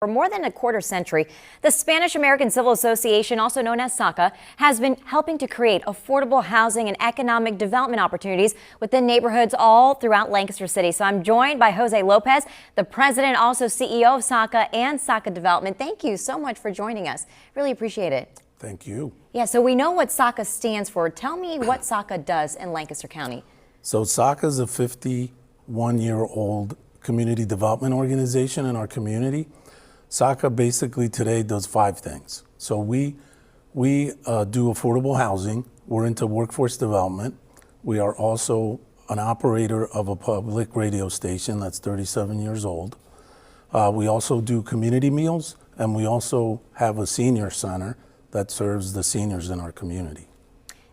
For more than a quarter century, the Spanish-American Civil Association, also known as SACA, has been helping to create affordable housing and economic development opportunities within neighborhoods all throughout Lancaster City. So I'm joined by Jose Lopez, the president, also CEO of SACA and SACA Development. Thank you so much for joining us. Really appreciate it. Thank you. Yeah, so we know what SACA stands for. Tell me what SACA does in Lancaster County. So SACA is a 51-year-old community development organization in our community. SACA basically today does 5 things. So we do affordable housing. We're into workforce development. We are also an operator of a public radio station that's 37 years old. We also do community meals, and we also have a senior center that serves the seniors in our community.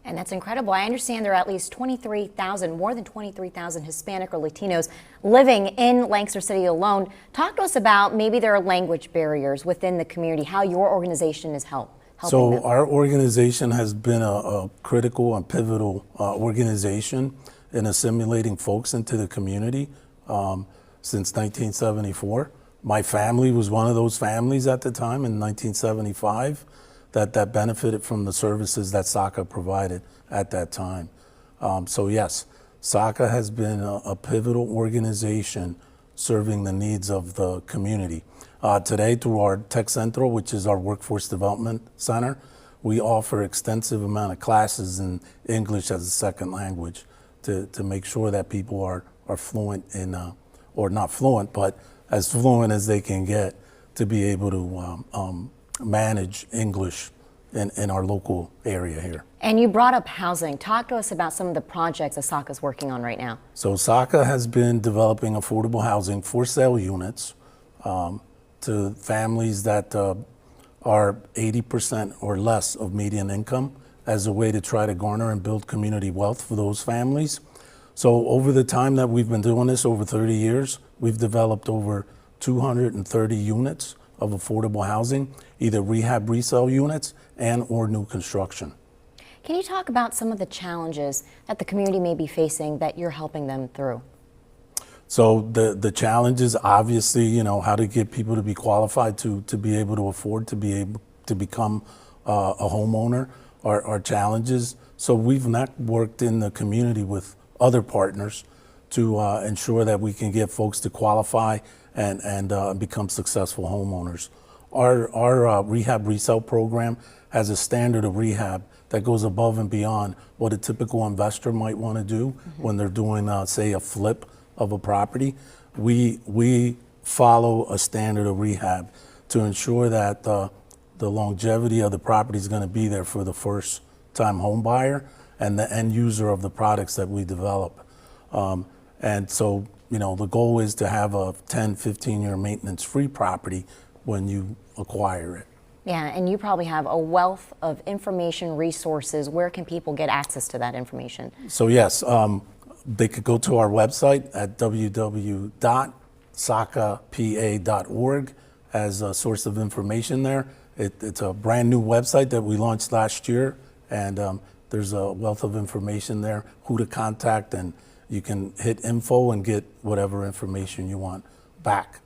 And that's incredible. I understand there are at least 23,000, more than 23,000 Hispanic or Latinos living in Lancaster City alone. Talk to us about maybe there are language barriers within the community, how your organization is helping them. Our organization has been a critical and pivotal organization in assimilating folks into the community since 1974. My family was one of those families at the time in 1975. That benefited from the services that SACA provided at that time. So yes, SACA has been a pivotal organization serving the needs of the community. Today, through our Tech Central, which is our workforce development center, we offer extensive amount of classes in English as a second language to make sure that people are fluent in, or not fluent, but as fluent as they can get to be able to manage English in our local area here. And you brought up housing. Talk to us about some of the projects that SACA is working on right now. So SACA has been developing affordable housing for sale units to families that are 80% or less of median income as a way to try to garner and build community wealth for those families. So over the time that we've been doing this, over 30 years, we've developed over 230 units of affordable housing, either rehab resale units and or new construction. Can you talk about some of the challenges that the community may be facing that you're helping them through? So the challenges, obviously, you know, how to get people to be qualified to be able to afford to be able to become a homeowner are challenges. So we've networked in the community with other partners to ensure that we can get folks to qualify and become successful homeowners. Our rehab resale program has a standard of rehab that goes above and beyond what a typical investor might want to do when they're doing, say, a flip of a property. We follow a standard of rehab to ensure that the longevity of the property is going to be there for the first-time home buyer and the end user of the products that we develop. And so, you know, the goal is to have a 10, 15-year maintenance-free property when you acquire it. Yeah, and you probably have a wealth of information, resources. Where can people get access to that information? So yes, they could go to our website at www.sacapa.org as a source of information there. It's a brand new website that we launched last year, and there's a wealth of information there, who to contact, and you can hit info and get whatever information you want back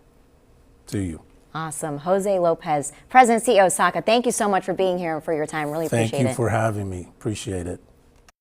to you. Awesome. Jose Lopez, President and CEO of SACA, thank you so much for being here and for your time. Really appreciate it. Thank you for having me. Appreciate it.